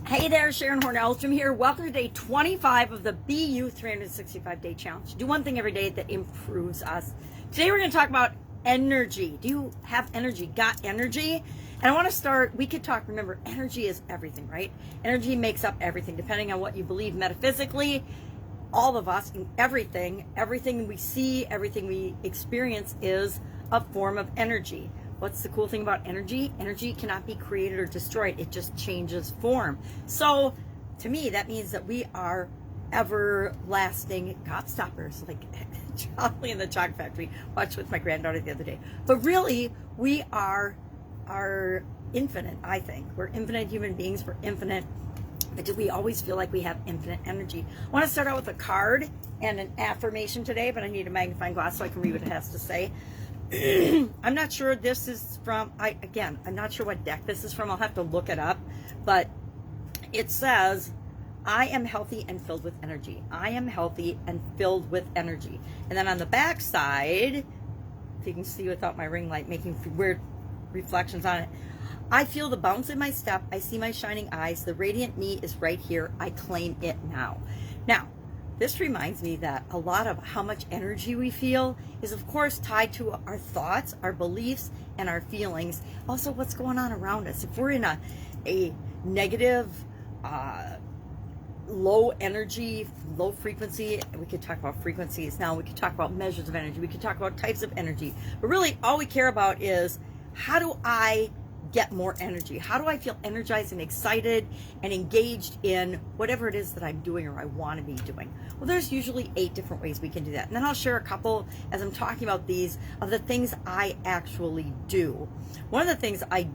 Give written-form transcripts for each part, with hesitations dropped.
Hey there, Sharon Horne-Ellstrom here. Welcome to day 25 of the BU 365 Day Challenge. Do one thing every day that improves us. Today we're going to talk about energy. Do you have energy? Got energy? And I want to start, we could talk, remember, energy is everything, right? Energy makes up everything, depending on what you believe metaphysically. All of us, everything we see, everything we experience is a form of energy. What's the cool thing about energy? Energy cannot be created or destroyed. It just changes form. So to me, that means that we are everlasting gobstoppers, like Charlie in the Chocolate Factory. Watched with my granddaughter the other day. But really, we are infinite, I think. We're infinite human beings. We're infinite. But do we always feel like we have infinite energy? I want to start out with a card and an affirmation today, but I need a magnifying glass so I can read what it has to say. I'm not sure this is from, I'm not sure what deck this is from. I'll have to look it up. But it says, I am healthy and filled with energy. I am healthy and filled with energy. And then on the back side, if you can see without my ring light making weird reflections on it, I feel the bounce in my step. I see my shining eyes. The radiant me is right here. I claim it now. Now, this reminds me that a lot of how much energy we feel is, of course, tied to our thoughts, our beliefs, and our feelings. Also, what's going on around us. If we're in a negative, low energy, low frequency, we could talk about frequencies now. We could talk about measures of energy. We could talk about types of energy. But really, all we care about is, how do I get more energy? How do I feel energized and excited and engaged in whatever it is that I'm doing or I want to be doing? Well, there's usually 8 different ways we can do that. And then I'll share a couple as I'm talking about these of the things I actually do. One of the things and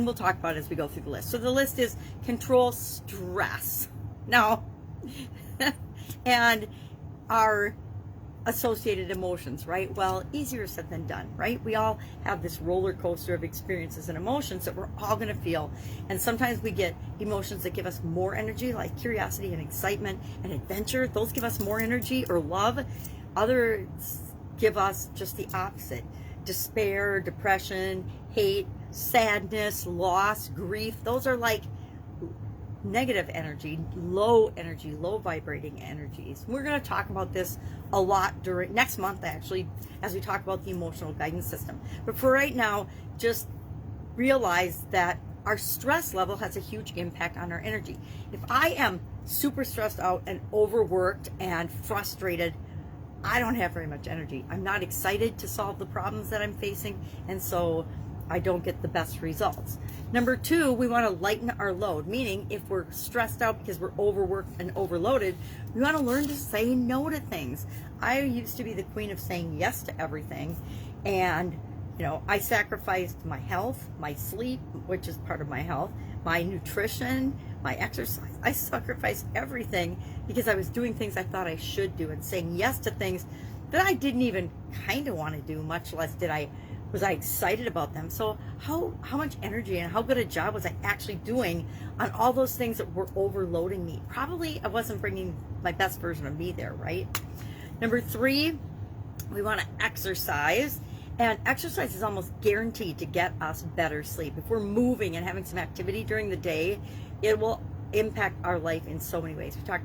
we'll talk about it as we go through the list. So the list is control stress. Now, and our associated emotions, right? Well, easier said than done, right? We all have this roller coaster of experiences and emotions that we're all going to feel. And sometimes we get emotions that give us more energy, like curiosity and excitement and adventure. Those give us more energy, or love. Others give us just the opposite. Despair, depression, hate, sadness, loss, grief. Those are like negative energy, low vibrating energies. We're going to talk about this a lot during next month, actually, as we talk about the emotional guidance system. But for right now, just realize that our stress level has a huge impact on our energy. If I am super stressed out and overworked and frustrated, I don't have very much energy. I'm not excited to solve the problems that I'm facing, and so I don't get the best results. Number 2, we want to lighten our load, meaning if we're stressed out because we're overworked and overloaded, we want to learn to say no to things. I used to be the queen of saying yes to everything, and I sacrificed my health, my sleep, which is part of my health, my nutrition, my exercise. I sacrificed everything because I was doing things I thought I should do and saying yes to things that I didn't even kind of want to do, much less was I excited about them. So how much energy and how good a job was I actually doing on all those things that were overloading me? Probably I wasn't bringing my best version of me there, right? Number 3, we want to exercise. And exercise is almost guaranteed to get us better sleep. If we're moving and having some activity during the day, it will impact our life in so many ways. We're going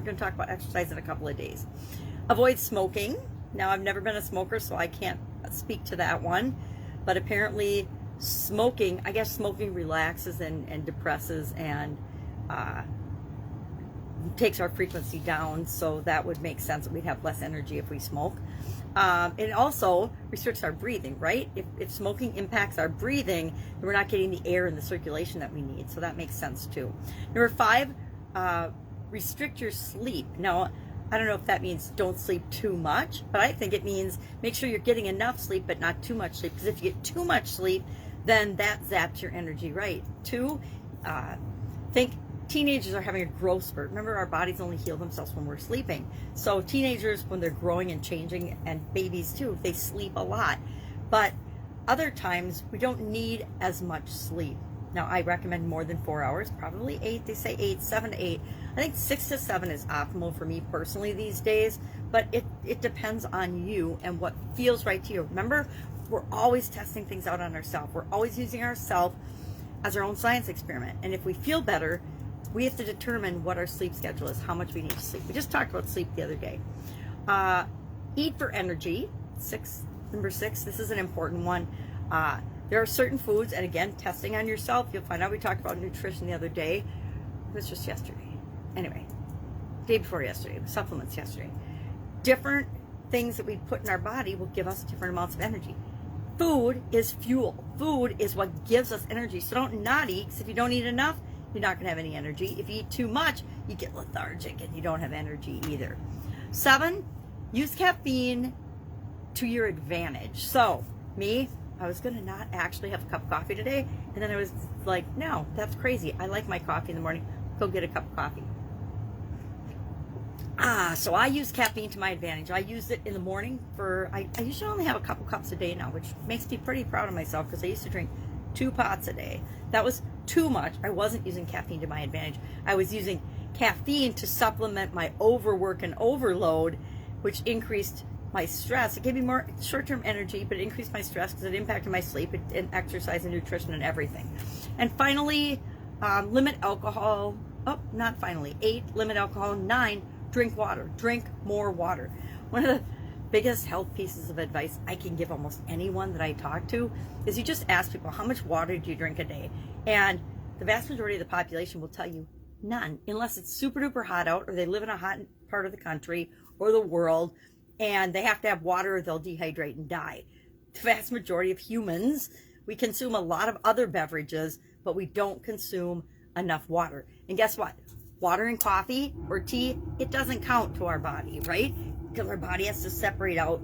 to talk about exercise in a couple of days. Avoid smoking. Now, I've never been a smoker, so I can't speak to that one. But apparently smoking relaxes and depresses and takes our frequency down. So that would make sense that we'd have less energy if we smoke. It also restricts our breathing, right? If smoking impacts our breathing, then we're not getting the air and the circulation that we need. So that makes sense too. Number 5, restrict your sleep. Now, I don't know if that means don't sleep too much, but I think it means make sure you're getting enough sleep, but not too much sleep. Because if you get too much sleep, then that zaps your energy, right? 2, think teenagers are having a growth spurt. Remember, our bodies only heal themselves when we're sleeping. So teenagers, when they're growing and changing, and babies too, they sleep a lot. But other times, we don't need as much sleep. Now, I recommend more than 4 hours, probably 8. They say 8, 7 to 8. I think 6 to 7 is optimal for me personally these days, but it depends on you and what feels right to you. Remember, we're always testing things out on ourselves. We're always using ourselves as our own science experiment. And if we feel better, we have to determine what our sleep schedule is, how much we need to sleep. We just talked about sleep the other day. Eat for energy. Number 6, this is an important one. There are certain foods, and again, testing on yourself, you'll find out we talked about nutrition the other day. It was just yesterday. Anyway, day before yesterday, supplements yesterday. Different things that we put in our body will give us different amounts of energy. Food is fuel. Food is what gives us energy. So don't not eat, because if you don't eat enough, you're not going to have any energy. If you eat too much, you get lethargic and you don't have energy either. 7, use caffeine to your advantage. So, me, I was going to not actually have a cup of coffee today, and then I was like, no, that's crazy. I like my coffee in the morning. Go get a cup of coffee. So I use caffeine to my advantage. I use it in the morning I usually only have a couple cups a day now, which makes me pretty proud of myself, because I used to drink 2 pots a day. That was too much. I wasn't using caffeine to my advantage. I was using caffeine to supplement my overwork and overload, which increased my stress. It gave me more short-term energy, but it increased my stress because it impacted my sleep and exercise and nutrition and everything. And finally, limit alcohol. Oh, not finally. 8, limit alcohol. 9, drink water. Drink more water. One of the biggest health pieces of advice I can give almost anyone that I talk to is you just ask people, how much water do you drink a day? And the vast majority of the population will tell you none, unless it's super duper hot out, or they live in a hot part of the country or the world, and they have to have water or they'll dehydrate and die. The vast majority of humans, we consume a lot of other beverages, but we don't consume enough water. And guess what? Water and coffee or tea, it doesn't count to our body, right? Because our body has to separate out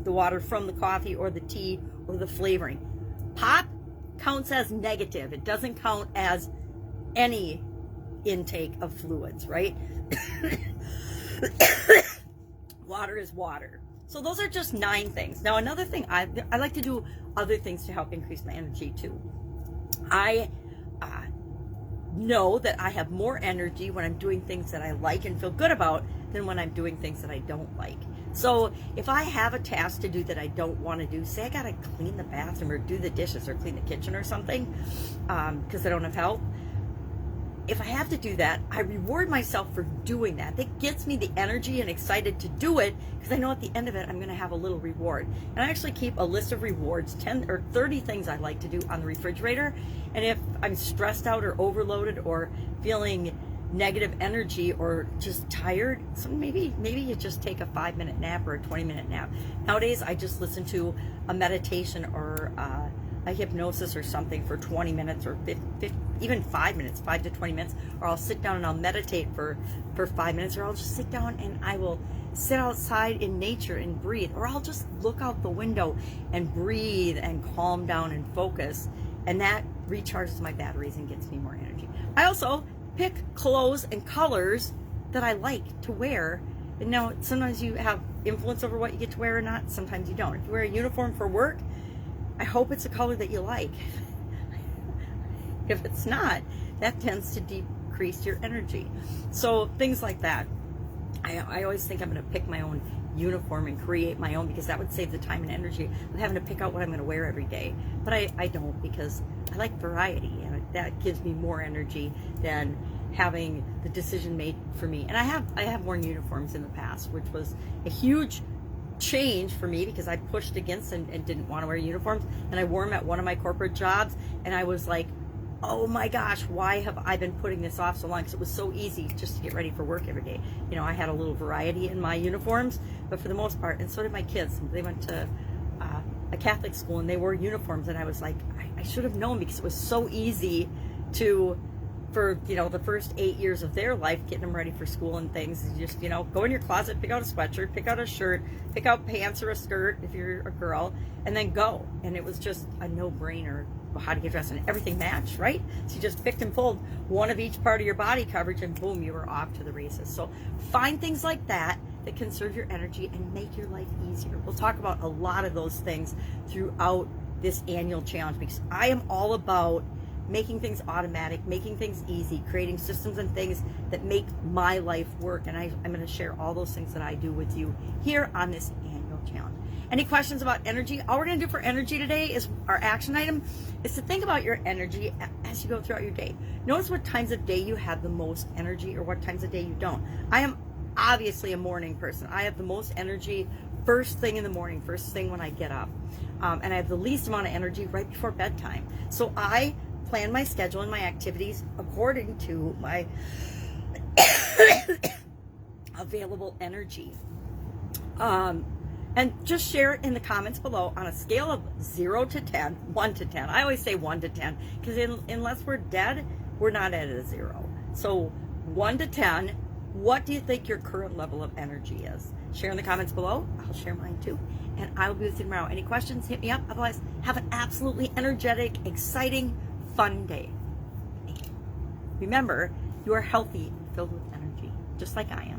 the water from the coffee or the tea or the flavoring. Pop counts as negative. It doesn't count as any intake of fluids, right? Water is water. So those are just 9 things. Now, another thing, I like to do other things to help increase my energy too. I know that I have more energy when I'm doing things that I like and feel good about than when I'm doing things that I don't like. So if I have a task to do that I don't want to do, say I got to clean the bathroom or do the dishes or clean the kitchen or something, because I don't have help, if I have to do that, I reward myself for doing that. That gets me the energy and excited to do it, because I know at the end of it, I'm going to have a little reward. And I actually keep a list of rewards, 10 or 30 things I like to do on the refrigerator. And if I'm stressed out or overloaded or feeling negative energy or just tired, so maybe you just take a 5-minute nap or a 20-minute nap. Nowadays, I just listen to a meditation or a hypnosis or something for 20 minutes or 50, even 5 minutes, 5 to 20 minutes, or I'll sit down and I'll meditate for 5 minutes, or I'll just sit down and I will sit outside in nature and breathe, or I'll just look out the window and breathe and calm down and focus, and that recharges my batteries and gets me more energy. I also pick clothes and colors that I like to wear. And now, sometimes you have influence over what you get to wear or not, sometimes you don't. If you wear a uniform for work, I hope it's a color that you like. If it's not, that tends to decrease your energy. So things like that. I always think I'm going to pick my own uniform and create my own, because that would save the time and energy of having to pick out what I'm going to wear every day. But I don't, because I like variety, and that gives me more energy than having the decision made for me. And I have worn uniforms in the past, which was a huge change for me, because I pushed against and didn't want to wear uniforms, and I wore them at one of my corporate jobs, and I was like, oh my gosh, why have I been putting this off so long? Because it was so easy just to get ready for work every day. You know, I had a little variety in my uniforms, but for the most part, and so did my kids. They went to a Catholic school and they wore uniforms, and I was like, I should have known, because it was so easy for the first 8 years of their life, getting them ready for school and things. You just, go in your closet, pick out a sweatshirt, pick out a shirt, pick out pants or a skirt if you're a girl, and then go. And it was just a no-brainer how to get dressed, and everything matched, right? So you just picked and pulled one of each part of your body coverage, and boom, you were off to the races. So find things like that conserve your energy and make your life easier. We'll talk about a lot of those things throughout this annual challenge, because I am all about making things automatic, making things easy, creating systems and things that make my life work. And I'm going to share all those things that I do with you here on this annual challenge. Any questions about energy? All we're going to do for energy today is our action item is to think about your energy as you go throughout your day. Notice what times of day you have the most energy or what times of day you don't. I am obviously a morning person. I have the most energy first thing in the morning, first thing when I get up. And I have the least amount of energy right before bedtime. So I plan my schedule and my activities according to my available energy. And just share it in the comments below on a scale of 0 to 10, 1 to 10. I always say 1 to 10 because unless we're dead, we're not at a 0. So 1 to 10, what do you think your current level of energy is? Share in the comments below. I'll share mine too. And I will be with you tomorrow. Any questions, hit me up. Otherwise, have an absolutely energetic, exciting, fun day. Remember, you are healthy, filled with energy, just like I am.